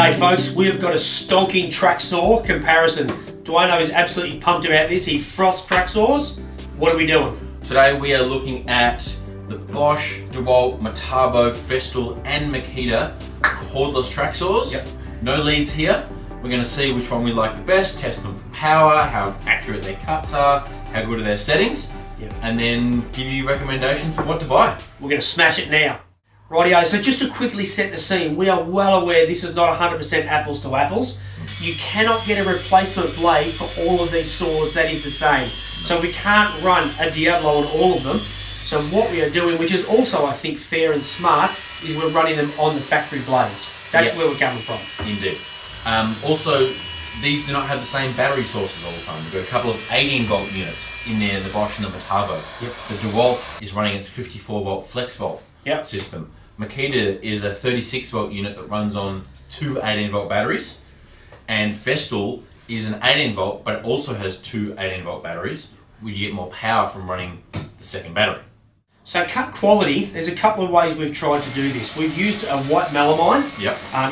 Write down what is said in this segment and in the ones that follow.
G'day folks, we've got a stonking track saw comparison. Dwayno is absolutely pumped about this. He froths track saws. What are we doing? Today we are looking at the Bosch, Dewalt, Metabo, Festool and Makita cordless track saws. Yep. No leads here. We're going to see which one we like the best, test them for power, how accurate their cuts are, how good are their settings, and then give you recommendations for what to buy. We're going to smash it now. Rightio, so just to quickly set the scene, we are well aware this is not 100% apples to apples. You cannot get a replacement blade for all of these saws that is the same. So we can't run a Diablo on all of them. So what we are doing, which is also I think fair and smart, is we're running them on the factory blades. That's where we're coming from. Indeed. Also, these do not have the same battery sources all the time. We've got a couple of 18 volt units in there, the Bosch and the Metabo. The Dewalt is running its 54 volt Flexvolt system. Makita is a 36 volt unit that runs on two 18 volt batteries, and Festool is an 18 volt but it also has two 18 volt batteries, where you get more power from running the second battery. So cut quality, there's a couple of ways we've tried to do this. We've used a white melamine,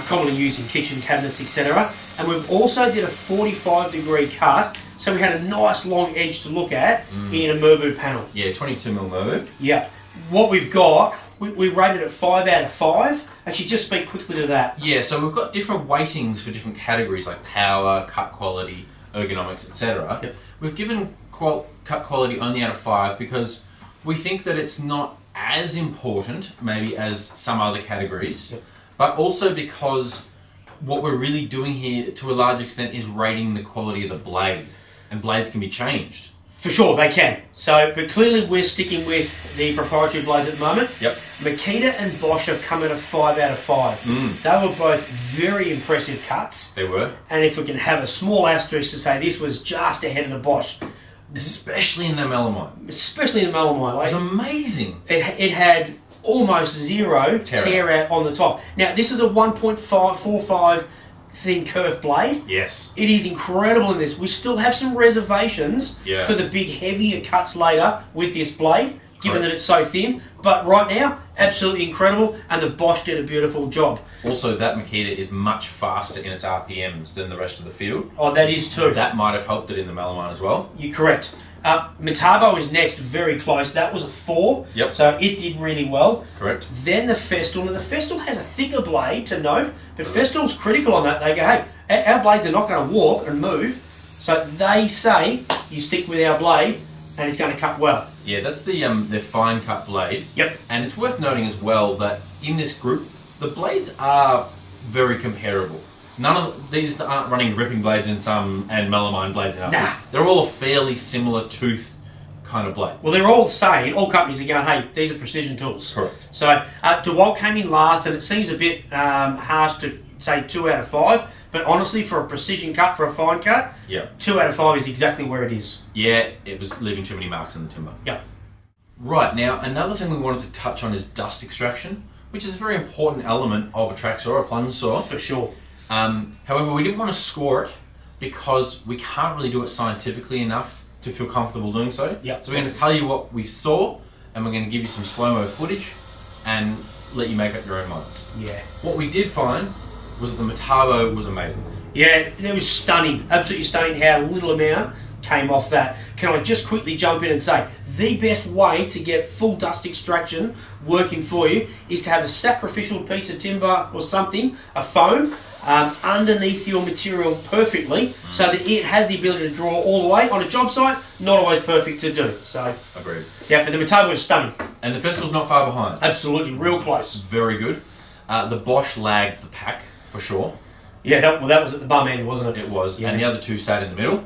commonly used in kitchen cabinets, etc. And we've also did a 45-degree cut, so we had a nice long edge to look at in a Merbu panel. Yeah, 22mm Merbu. Yeah. What we've got, we rated it 5 out of 5. Actually, just speak quickly to that. Yeah, so we've got different weightings for different categories like power, cut quality, ergonomics, etc. We've given cut quality only out of 5 because we think that it's not as important maybe as some other categories, but also because what we're really doing here to a large extent is rating the quality of the blade, and blades can be changed. For sure, they can. So, but clearly we're sticking with the proprietary blades at the moment. Makita and Bosch have come in a 5 out of 5. They were both very impressive cuts. They were. And if we can have a small asterisk to say this was just ahead of the Bosch. Especially in the melamine. Especially in the melamine. Like, it was amazing. It had almost zero tear out on the top. Now, this is a 1.45 thin kerf blade. Yes. It is incredible in this. We still have some reservations for the big heavier cuts later with this blade, given that it's so thin. But right now, absolutely incredible, and the Bosch did a beautiful job. Also, that Makita is much faster in its RPMs than the rest of the field. Oh, that is too. That might have helped it in the melamine as well. You're correct. Metabo is next, very close. That was a 4, so it did really well. Correct. Then the Festool, and the Festool has a thicker blade to note, but Festool's critical on that. They go, hey, our blades are not going to walk and move, so they say you stick with our blade and it's going to cut well. Yeah, that's the their fine cut blade. And it's worth noting as well that in this group, the blades are very comparable. None of these aren't running ripping blades in some and melamine blades in others. They're all a fairly similar tooth kind of blade. Well, they're all saying, all companies are going, hey, these are precision tools. Correct. So Dewalt came in last, and it seems a bit harsh to say 2 out of 5, but honestly, for a precision cut, for a fine cut, 2 out of 5 is exactly where it is. Yeah, it was leaving too many marks in the timber. Right, now another thing we wanted to touch on is dust extraction, which is a very important element of a track saw, a plunge saw. For sure. However, we didn't want to score it because we can't really do it scientifically enough to feel comfortable doing so. So we're going to tell you what we saw, and we're going to give you some slow-mo footage and let you make up your own minds. What we did find was that the Metabo was amazing. Yeah, it was stunning, absolutely stunning how little amount came off that. Can I just quickly jump in and say, the best way to get full dust extraction working for you is to have a sacrificial piece of timber or something, a foam, underneath your material perfectly, so that it has the ability to draw all the way. On a job site, not always perfect to do. So agreed. Yeah, but the Metabo is stunning. And the Festool's not far behind. Absolutely, real close. Very good. The Bosch lagged the pack, for sure. Yeah, that was at the bum end, wasn't it? It was, and the other two sat in the middle.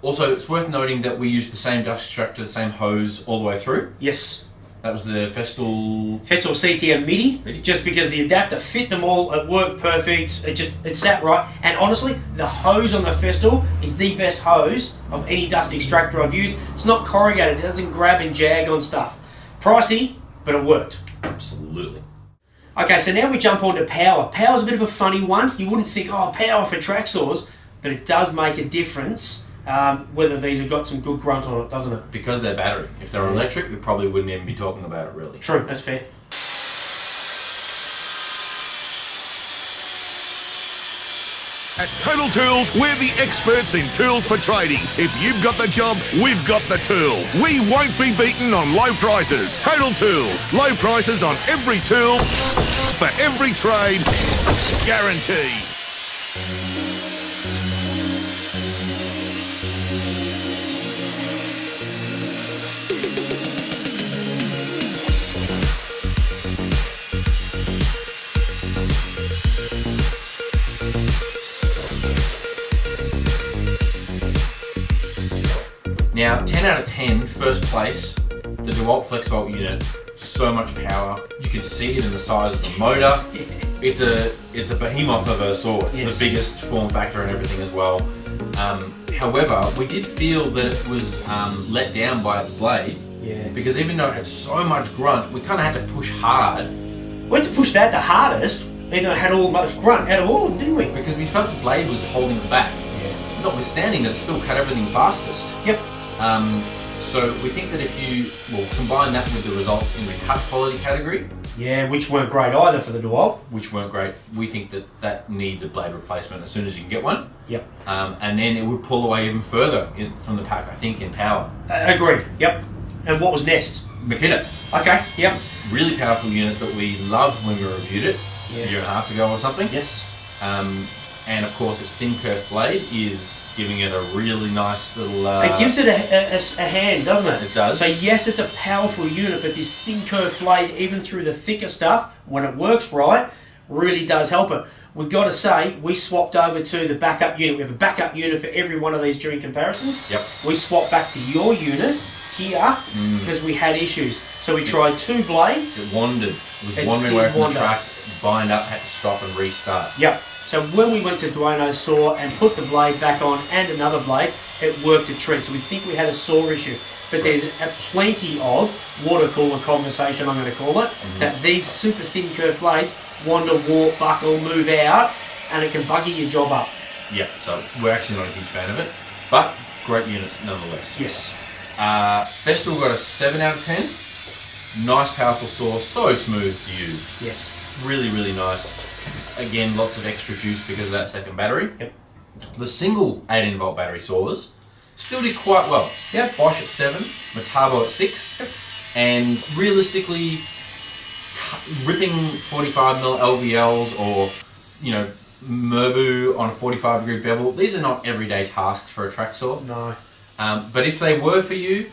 Also, it's worth noting that we used the same dust extractor, the same hose all the way through. That was the Festool CTM MIDI, just because the adapter fit them all, it worked perfect, it sat right, and honestly, the hose on the Festool is the best hose of any dust extractor I've used. It's not corrugated, it doesn't grab and jag on stuff. Pricey, but it worked. Absolutely. Okay, so now we jump on to power. Power's a bit of a funny one. You wouldn't think, oh, power for track saws, but it does make a difference. Whether these have got some good grunt on it, doesn't it? Because they're battery. If they're electric, we probably wouldn't even be talking about it, really. True, that's fair. At Total Tools, we're the experts in tools for tradies. If you've got the job, we've got the tool. We won't be beaten on low prices. Total Tools, low prices on every tool, for every trade, guaranteed. Now, 10 out of 10, first place, the Dewalt Flexvolt unit, so much power. You can see it in the size of the motor. It's a behemoth of a saw. It's the biggest form factor and everything as well. However, we did feel that it was let down by its blade. Yeah. Because even though it had so much grunt, we kind of had to push hard. We had to push that the hardest, even though it had all much grunt out of all of them, didn't we? Because we felt the blade was holding it back. Yeah. Notwithstanding that it still cut everything fastest. Yep. So we think that if you combine that with the results in the cut quality category, which weren't great either for the Dewalt, which weren't great, we think that that needs a blade replacement as soon as you can get one. Yep. And then it would pull away even further from the pack, I think, in power. Agreed. Yep. And what was next? Makita. Okay. Yep. Really powerful unit that we loved when we reviewed it a year and a half ago or something. Yes. And of course, its thin curved blade is giving it a really nice little... it gives it a hand, doesn't it? It does. So yes, it's a powerful unit, but this thin curved blade, even through the thicker stuff, when it works right, really does help it. We've got to say, we swapped over to the backup unit. We have a backup unit for every one of these during comparisons. Yep. We swapped back to your unit here because we had issues. So we tried two blades. It wandered. It was wandering away from the track, bind up, had to stop and restart. Yep. So when we went to Dwayno's saw and put the blade back on and another blade, it worked a treat. So we think we had a saw issue. But there's plenty of water cooler conversation, I'm going to call it, that these super thin curved blades wander, warp, buckle, move out, and it can buggy your job up. Yeah, so we're actually not a huge fan of it, but great units nonetheless. Yes. Festool got a 7 out of 10. Nice, powerful saw, so smooth to use. Yes. Really, really nice. Again, lots of extra juice because of that second battery. Yep. The single 18 volt battery saws still did quite well. Yep. Bosch at 7, Metabo at 6, and realistically, ripping 45mm LVLs or, you know, Merbu on a 45-degree bevel, these are not everyday tasks for a track saw. No. But if they were for you,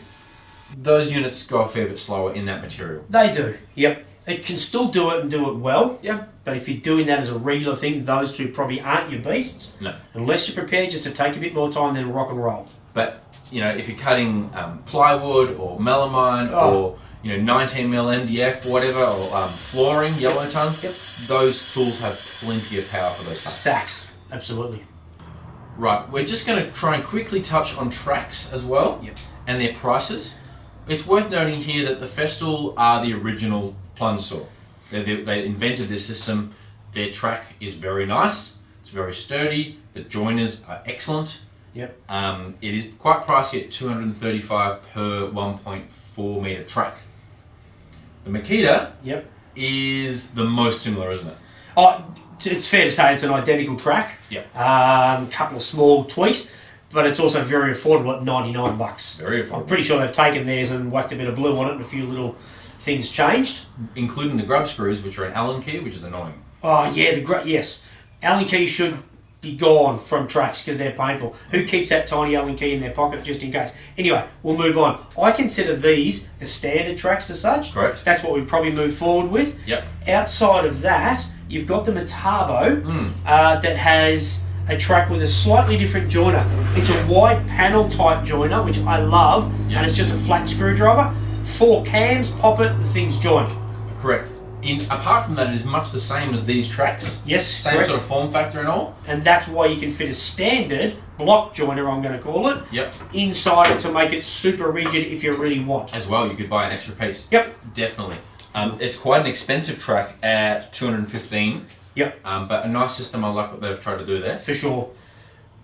those units go a fair bit slower in that material. They do, yep. It can still do it and do it well. Yeah. But if you're doing that as a regular thing, those two probably aren't your beasts. No. Unless you're prepared just to take a bit more time than rock and roll. But, you know, if you're cutting plywood or melamine or, you know, 19mm MDF, whatever, or flooring, yellow ton, those tools have plenty of power for those tasks. Stacks, absolutely. Right, we're just going to try and quickly touch on tracks as well and their prices. It's worth noting here that the Festool are the original plunge saw. They invented this system. Their track is very nice. It's very sturdy. The joiners are excellent. Yep. It is quite pricey at $235 per 1.4 meter track. The Makita is the most similar, isn't it? Oh, it's fair to say it's an identical track. Yep. Couple of small tweaks, but it's also very affordable at $99. Very affordable. I'm pretty sure they've taken theirs and whacked a bit of blue on it and a few little things changed. Including the grub screws, which are an Allen key, which is annoying. Oh yeah, yes. Allen keys should be gone from tracks because they're painful. Who keeps that tiny Allen key in their pocket just in case? Anyway, we'll move on. I consider these the standard tracks as such. Correct. That's what we probably move forward with. Yep. Outside of that, you've got the Metabo that has a track with a slightly different joiner. It's a wide panel type joiner, which I love, and it's just a flat screwdriver. 4 cams, pop it, the thing's joined. Correct. Apart from that, it is much the same as these tracks. Yes, same correct. sort of form factor and all. And that's why you can fit a standard block joiner, I'm going to call it, inside it to make it super rigid if you really want. As well, you could buy an extra piece. Yep. Definitely. It's quite an expensive track at $215. Yep. But a nice system. I like what they've tried to do there. For sure.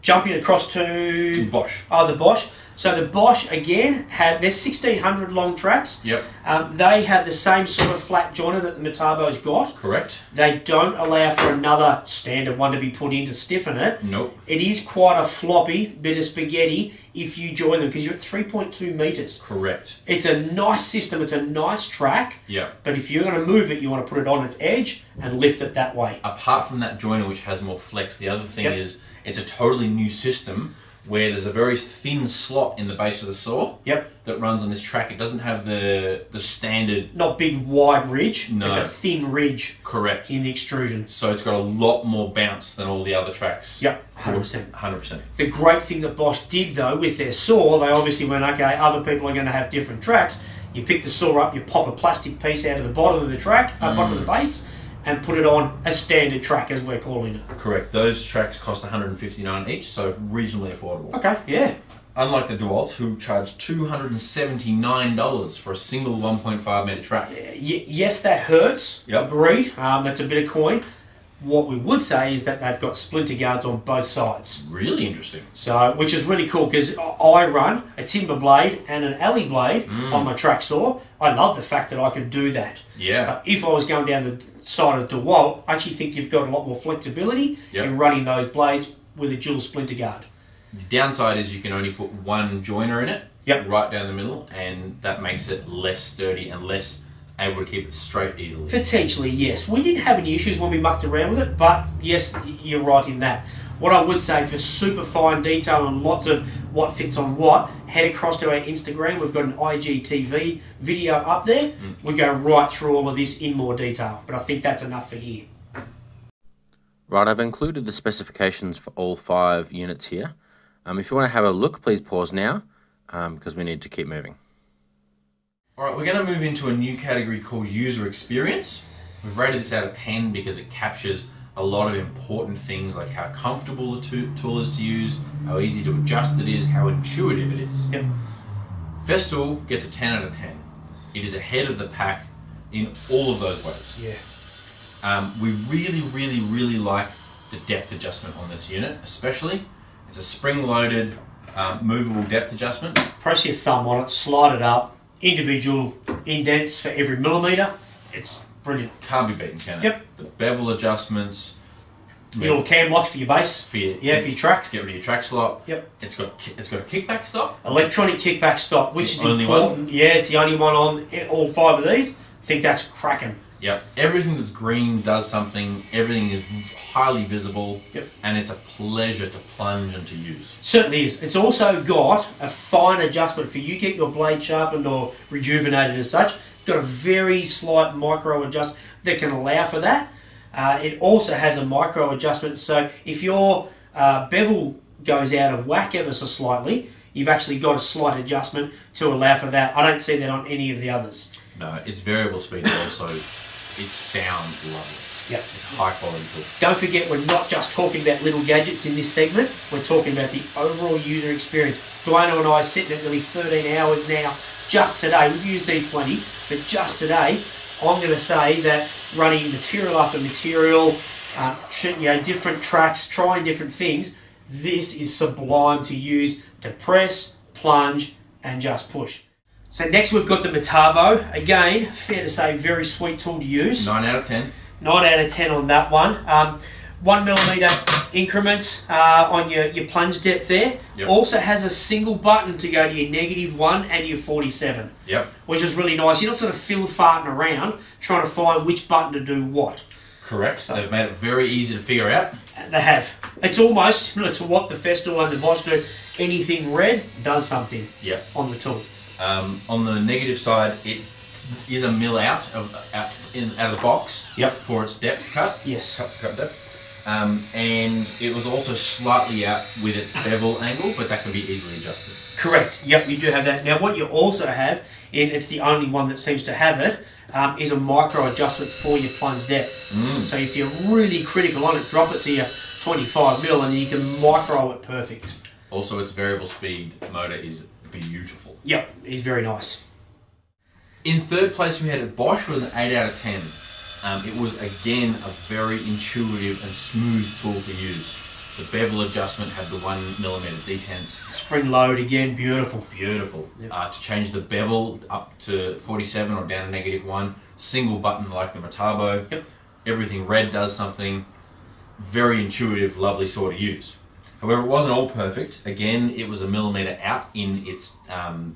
Jumping across to Bosch. Oh, the Bosch. So the Bosch, again, have their 1600 long tracks. Yep. They have the same sort of flat joiner that the Metabo's got. Correct. They don't allow for another standard one to be put in to stiffen it. Nope. It is quite a floppy bit of spaghetti if you join them, because you're at 3.2 metres. Correct. It's a nice system, it's a nice track. Yeah. But if you're going to move it, you want to put it on its edge and lift it that way. Apart from that joiner, which has more flex, the other thing is it's a totally new system where there's a very thin slot in the base of the saw that runs on this track. It doesn't have the standard... Not big wide ridge. No. It's a thin ridge. Correct. In the extrusion. So it's got a lot more bounce than all the other tracks. Yep, 100%. 100%. The great thing that Bosch did, though, with their saw, they obviously went, okay, other people are going to have different tracks. You pick the saw up, you pop a plastic piece out of the bottom of the track, bottom of the base, and put it on a standard track, as we're calling it. Correct. Those tracks cost $159 each, so reasonably affordable. Okay, yeah. Unlike the Dewalt, who charge $279 for a single 1.5 metre track. Yes, that hurts. Yep. Agreed. That's a bit of coin. What we would say is that they've got splinter guards on both sides. Really interesting. So, which is really cool, because I run a timber blade and an alley blade on my track saw. I love the fact that I can do that. Yeah. So if I was going down the side of DeWalt, I actually think you've got a lot more flexibility in running those blades with a dual splinter guard. The downside is you can only put one joiner in it, right down the middle, and that makes it less sturdy and less able to keep it straight easily. Potentially, yes. We didn't have any issues when we mucked around with it, but yes, you're right in that. What I would say, for super fine detail and lots of what fits on what, head across to our Instagram. We've got an IGTV video up there. We go right through all of this in more detail, but I think that's enough for here. Right, I've included the specifications for all 5 units here. If you want to have a look, please pause now, because we need to keep moving. Alright, we're going to move into a new category called user experience. We've rated this out of 10 because it captures a lot of important things, like how comfortable the tool is to use, how easy to adjust it is, how intuitive it is. Yep. Festool gets a 10 out of 10. It is ahead of the pack in all of those ways. Yeah. We really like the depth adjustment on this unit, especially. It's a spring-loaded, movable depth adjustment. Press your thumb on it, slide it up, individual indents for every millimetre. It's brilliant. Can't be beaten, can it? Yep. The bevel adjustments. Your little cam locks for your base. For your, for your track. To get rid of your track slot. Yep. It's got a kickback stop. Electronic kickback stop, which is only important. one? Yeah, it's the only one on all 5 of these. I think that's cracking. Yep. Everything that's green does something. Everything is highly visible. Yep. And it's a pleasure to plunge and to use. Certainly is. It's also got a fine adjustment for you get your blade sharpened or rejuvenated as such. It's got a very slight micro adjustment that can allow for that. It also has a micro adjustment, so if your bevel goes out of whack ever so slightly, you've actually got a slight adjustment to allow for that. I don't see that on any of the others. No, it's variable speed also. It sounds lovely. Yep. It's high quality tool. Don't forget, we're not just talking about little gadgets in this segment, we're talking about the overall user experience. Duano and I are sitting at nearly 13 hours now, just today. We've used these plenty, but just today, I'm going to say that running material after material, different tracks, trying different things, this is sublime to use to press, plunge, and just push. So next we've got the Metabo. Again, fair to say, very sweet tool to use. 9 out of 10. 9 out of 10 on that one. 1mm increments on your plunge depth there. Yep. Also has a single button to go to your -1 and your 47. Yep. Which is really nice. You're not sort of fiddle-farting around trying to find which button to do what. Correct. So they've made it very easy to figure out. They have. It's almost similar to what the Festool and the Bosch do. Anything red does something on the tool. On the negative side, it is a mill out of the box for its depth cut. Yes. Cut depth. And it was also slightly out with its bevel angle, but that can be easily adjusted. Correct. Yep, you do have that. Now, what you also have, and it's the only one that seems to have it, is a micro adjustment for your plunge depth. So if you're really critical on it, drop it to your 25mm and you can micro it perfect. Also, its variable speed motor is beautiful. Yep, it's very nice. In third place, we had a Bosch with an 8 out of 10. It was, again, a very intuitive and smooth tool to use. The bevel adjustment had the 1mm detents. Spring load again, beautiful. Beautiful. Yep. To change the bevel up to 47 or down to -1, single button like the Metabo. Yep. Everything red does something. Very intuitive, lovely saw to use. However, it wasn't all perfect. Again, it was a millimetre out in its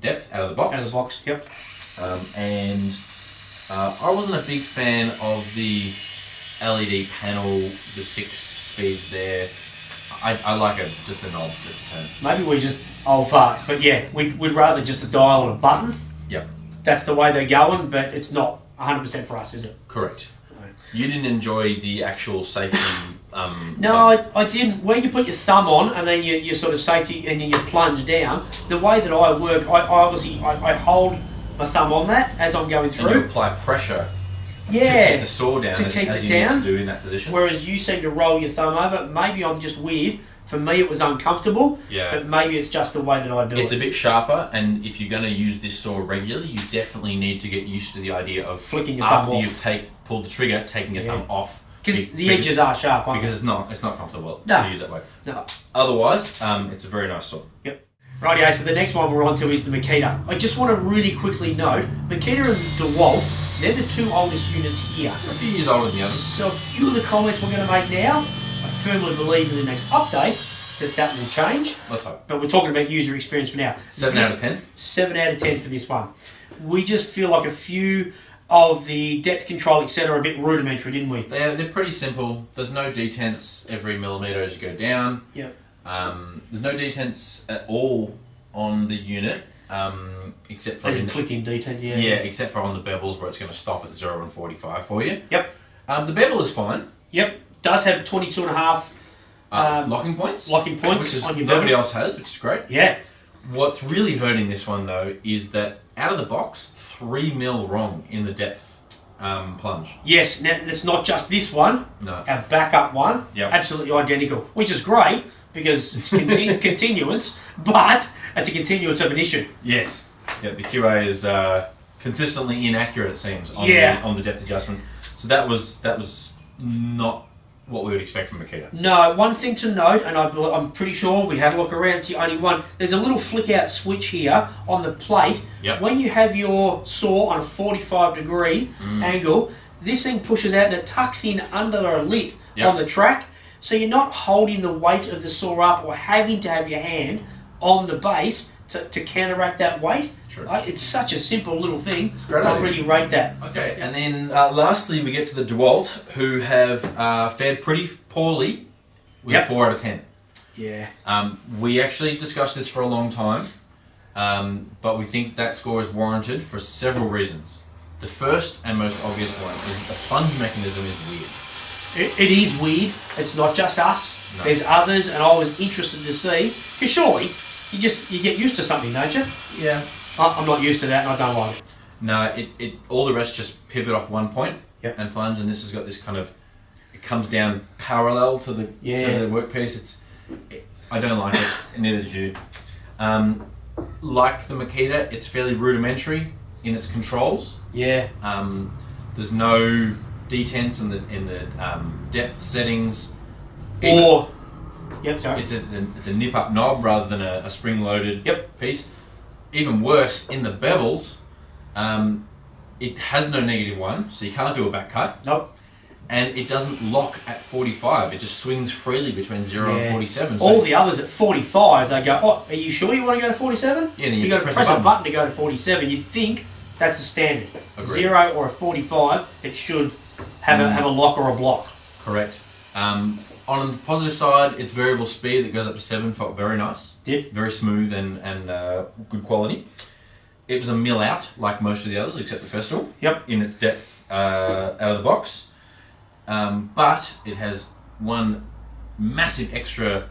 depth out of the box. Out of the box, yep. I wasn't a big fan of the LED panel, the 6 speeds there. I like just a knob just to turn. Maybe we're just old farts, but yeah, we'd rather just a dial and a button. Yep. That's the way they're going, but it's not 100% for us, is it? Correct. You didn't enjoy the actual safety. No, I didn't. Where you put your thumb on and then you sort of safety and then you plunge down. The way that I work, I hold my thumb on that as I'm going through. And you apply pressure. Yeah. To keep the saw down to keep as it you down. need to do in that position. Whereas you seem to roll your thumb over. Maybe I'm just weird. For me, it was uncomfortable. Yeah. But maybe it's just the way that I do it. It's a bit sharper, and if you're going to use this saw regularly, you definitely need to get used to the idea of flicking your thumb after off. You've pulled the trigger, taking your thumb off. Because the edges are sharp, aren't because it's not comfortable No. to use that way. No. Otherwise, it's a very nice saw. Yep. Rightio, so the next one we're on to is the Makita. I just want to really quickly note, Makita and Dewalt, they're the two oldest units here. A few years older than the others. So a few of the comments we're going to make now, I firmly believe in the next updates that will change. Let's hope. But we're talking about user experience for now. 7 out of 10? 7 out of 10 for this one. We just feel like a few of the depth control, etc., are a bit rudimentary, didn't we? They're pretty simple. There's no detents every millimetre as you go down. Yep. There's no detents at all on the unit, except for... As in clicking detents, yeah. Yeah, except for on the bevels where it's going to stop at 0 and 45 for you. Yep. The bevel is fine. Yep. Does have 22.5 locking points. Locking points, which is on your nobody bevel. else has, which is great. Yeah. What's really hurting this one though is that out of the box, 3 mil wrong in the depth plunge. Yes, now it's not just this one. No. Our backup one, Yep. absolutely identical, which is great because it's continuance, but it's a continuance of an issue. Yes. Yeah, the QA is consistently inaccurate, it seems, on, on the depth adjustment. So that was not what we would expect from Makita. No, one thing to note, and I'm pretty sure we had a look around, it's the only one, there's a little flick out switch here on the plate. Yep. When you have your saw on a 45-degree angle, this thing pushes out and it tucks in under a lip on the track, so you're not holding the weight of the saw up or having to have your hand on the base to counteract that weight. True. It's such a simple little thing. Great I idea. really rate that. Okay, and then lastly we get to the Dewalt, who have fared pretty poorly with a 4 out of 10. Yeah. We actually discussed this for a long time, but we think that score is warranted for several reasons. The first and most obvious one is that the plunge mechanism is weird. It is weird. It's not just us. No. There's others, and I was interested to see. Because surely, you get used to something, don't you? Yeah. I'm not used to that, and I don't like it. No, all the rest just pivot off one point Yep. and plunge, and this has got this kind of, it comes down parallel to the workpiece. I don't like it, and neither do you. Like the Makita, it's fairly rudimentary in its controls. Yeah. There's no detents in the depth settings. Or, yep, sorry. It's a nip-up knob rather than a spring-loaded piece. Even worse, in the bevels, it has no -1, so you can't do a back cut. Nope. And it doesn't lock at 45. It just swings freely between 0 and 47. So all the others at 45, they go, oh, are you sure you want to go to 47? Yeah, then you got to press a button to go to 47. You'd think that's a standard. Agreed. 0 or a 45, it should have a lock or a block. Correct. On the positive side, it's variable speed that goes up to 7 felt very nice. Did. Very smooth and good quality. It was a mill out, like most of the others, except the Festool. Yep. In its depth out of the box. But it has one massive extra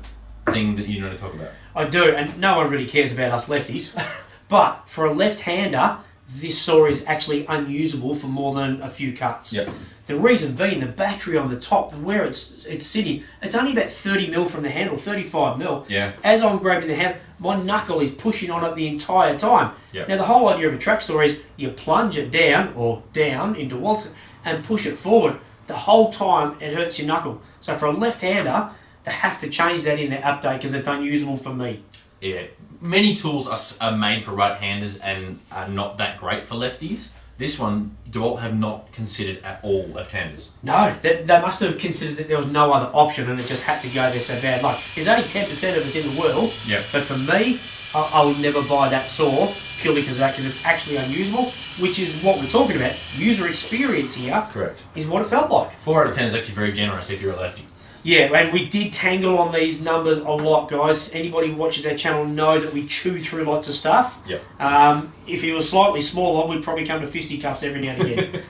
thing that you want to talk about. I do, and no one really cares about us lefties. But for a left-hander, this saw is actually unusable for more than a few cuts. Yep. The reason being the battery on the top, where it's sitting, it's only about 30 mil from the handle, 35 mil. Yeah. As I'm grabbing the handle, my knuckle is pushing on it the entire time. Yep. Now the whole idea of a track saw is you plunge it down into waltz and push it forward. The whole time it hurts your knuckle. So for a left-hander, they have to change that in their update because it's unusable for me. Yeah, many tools are made for right-handers and are not that great for lefties. This one, Dewalt have not considered at all left-handers. No, they must have considered that there was no other option and it just had to go there so bad. Like, there's only 10% of us in the world, but for me, I would never buy that saw purely because of that, because it's actually unusable, which is what we're talking about. User experience here is what it felt like. 4 out of 10 is actually very generous if you're a lefty. Yeah, and we did tangle on these numbers a lot, guys. Anybody who watches our channel knows that we chew through lots of stuff. If it was slightly smaller, we'd probably come to fisticuffs every now and again.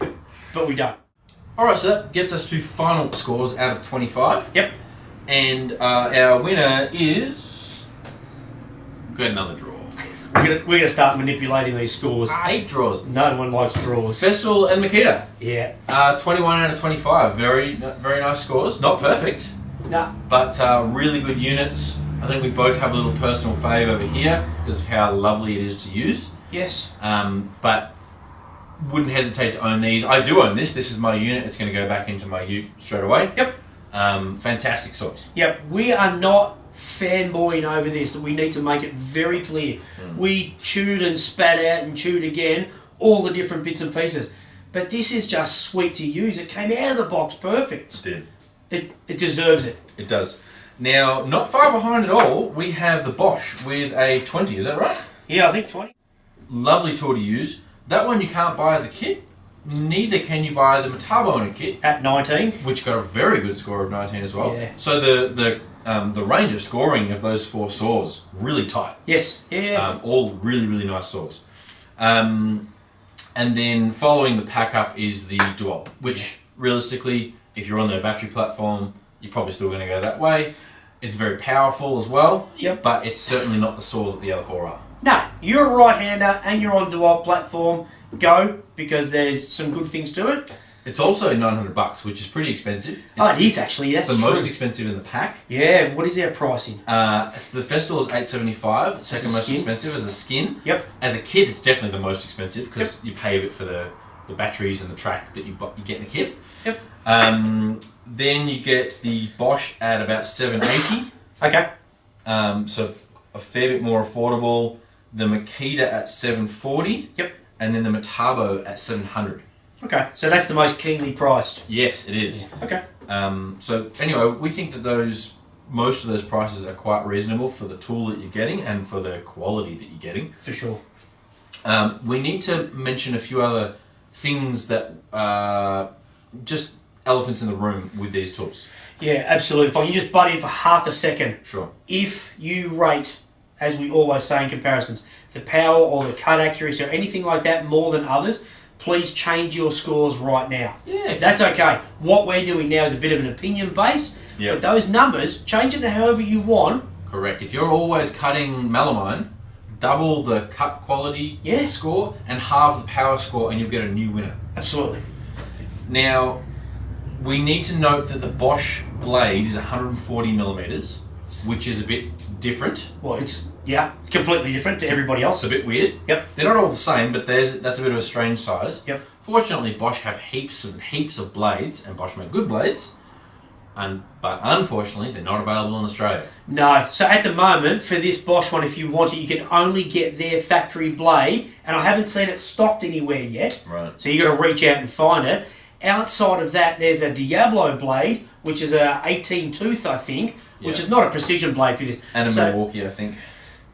But we don't. Alright, so that gets us to final scores out of 25. Yep. And our winner is... Got another draw. We're gonna start manipulating these scores. 8 draws. No one likes draws. Festool and Makita. Yeah. 21 out of 25. Very nice scores. Not perfect. No. But really good units. I think we both have a little personal fave over here because of how lovely it is to use. Yes. But wouldn't hesitate to own these. I do own this. This is my unit. It's going to go back into my ute straight away. Yep. Fantastic saws. Yep. We are not fanboying over this. We need to make it very clear. We chewed and spat out and chewed again all the different bits and pieces. But this is just sweet to use. It came out of the box perfect. It did. It deserves it. It does. Now, not far behind at all, we have the Bosch with a 20. Is that right? Yeah, I think 20. Lovely tool to use. That one you can't buy as a kit. Neither can you buy the Metabo in a kit. At 19. Which got a very good score of 19 as well. Yeah. So the range of scoring of those 4 saws, really tight. Yes. Yeah. All really, really nice saws. And then following the pack up is the Dewalt, which realistically, if you're on their battery platform, you're probably still going to go that way. It's very powerful as well, but it's certainly not the saw that the other 4 are. No, you're a right-hander and you're on Dewalt platform, go, because there's some good things to it. It's also $900, which is pretty expensive. It is actually, that's It's the true. most expensive in the pack. Yeah, what is our pricing? The Festool is $875, second most expensive as a skin. Yep. As a kit, it's definitely the most expensive because you pay a bit for the batteries and the track that you get in the kit. Yep. Then you get the Bosch at about $780. Okay. So a fair bit more affordable. The Makita at $740. Yep. And then the Metabo at $700. Okay, so that's the most keenly priced. Yes, it is. Yeah. Okay. So anyway, we think that most of those prices are quite reasonable for the tool that you're getting and for the quality that you're getting. For sure. We need to mention a few other things that are just elephants in the room with these tools. Yeah, absolutely. If I can just butt in for half a second. Sure. If you rate, as we always say in comparisons, the power or the cut accuracy or anything like that more than others, please change your scores right now. Yeah. That's okay. What we're doing now is a bit of an opinion base, but those numbers, change it to however you want. Correct. If you're always cutting melamine, double the cut quality score and halve the power score and you'll get a new winner. Absolutely. Now, we need to note that the Bosch blade is 140 millimeters, which is a bit different. Well, it's completely different to everybody else. It's a bit weird. Yep. They're not all the same, but that's a bit of a strange size. Yep. Fortunately, Bosch have heaps and heaps of blades, and Bosch make good blades. But unfortunately, they're not available in Australia. No. So at the moment, for this Bosch one, if you want it, you can only get their factory blade, and I haven't seen it stocked anywhere yet. Right. So you've got to reach out and find it. Outside of that, there's a Diablo blade, which is a 18 tooth, I think, which is not a precision blade for this. And a Milwaukee, I think.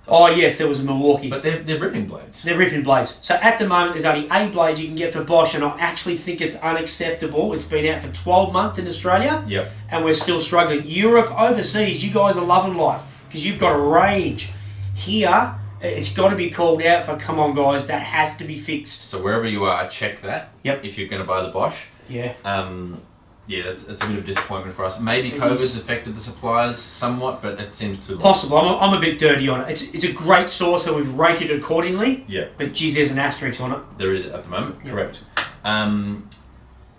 Oh yes, there was a Milwaukee. But they're ripping blades. They're ripping blades. So at the moment, there's only 8 blades you can get for Bosch, and I actually think it's unacceptable. It's been out for 12 months in Australia, and we're still struggling. Europe, overseas, you guys are loving life because you've got a range. Here, it's got to be called out for, come on guys, that has to be fixed. So wherever you are, check that. Yep. If you're going to buy the Bosch. Yeah. That's a bit of a disappointment for us. Maybe COVID's affected the suppliers somewhat, but it seems too long. Possible. I'm a bit dirty on it. It's a great source, so we've rated it accordingly. Yeah. But geez, there's an asterisk on it. There is at the moment. Yep. Correct.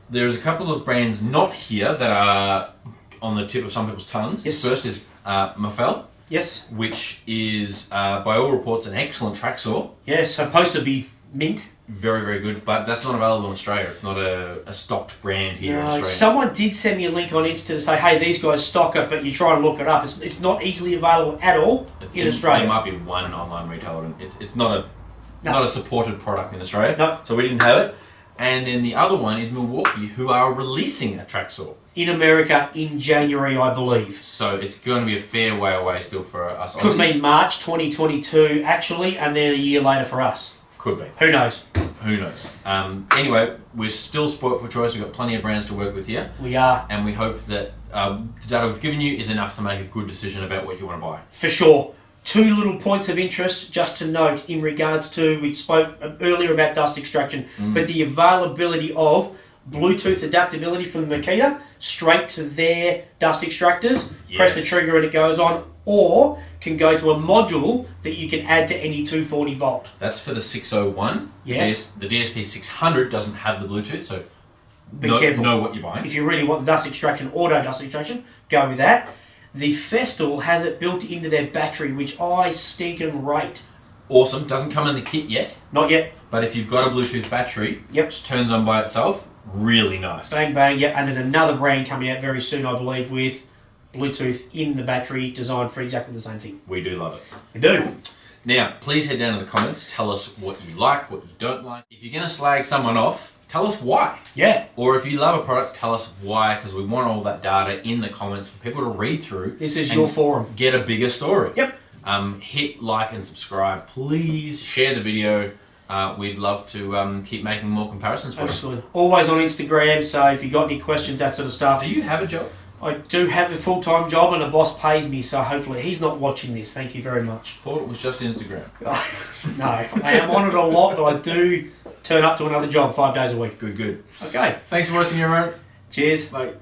There's a couple of brands not here that are on the tip of some people's tongues. Yes. First is Mafel. Yes. Which is, by all reports, an excellent track saw. Yes, supposed to be mint. Very, very good, but that's not available in Australia. It's not a stocked brand here in Australia. Someone did send me a link on Insta to say, hey, these guys stock it, but you try and look it up. It's not easily available at all in Australia. There might be one online retailer, and it's not a supported product in Australia. No. So we didn't have it. And then the other one is Milwaukee, who are releasing a track saw. In America in January, I believe. So it's going to be a fair way away still for us. Could Aussies. mean March 2022, actually, and then a year later for us. Could be. Who knows? Who knows? Anyway, we're still spoilt for choice. We've got plenty of brands to work with here. We are. And we hope that the data we've given you is enough to make a good decision about what you want to buy. For sure. 2 little points of interest just to note in regards to, we spoke earlier about dust extraction, but the availability of Bluetooth adaptability from Makita straight to their dust extractors. Yes. Press the trigger and it goes on, or can go to a module that you can add to any 240 volt. That's for the 601. Yes. The DSP 600 doesn't have the Bluetooth, so Be careful. Know what you're buying. If you really want dust extraction, auto dust extraction, go with that. The Festool has it built into their battery, which I stinking rate. Awesome. Doesn't come in the kit yet. Not yet. But if you've got a Bluetooth battery, Yep. just turns on by itself. Really nice. Bang, bang, yeah. And there's another brand coming out very soon, I believe, with Bluetooth in the battery designed for exactly the same thing. We do love it. We do. Now, please head down in the comments. Tell us what you like, what you don't like. If you're going to slag someone off, tell us why. Yeah. Or if you love a product, tell us why, because we want all that data in the comments for people to read through. This is your forum. Get a bigger story. Yep. Hit like and subscribe. Please share the video. We'd love to keep making more comparisons for you. Absolutely. Always on Instagram, so if you've got any questions, that sort of stuff. Do you have a job? I do have a full-time job and a boss pays me, so hopefully he's not watching this. Thank you very much. Thought it was just Instagram. No, I am on it a lot, but I do turn up to another job 5 days a week. Good, good. Okay. Thanks for watching, everyone. Cheers. Bye.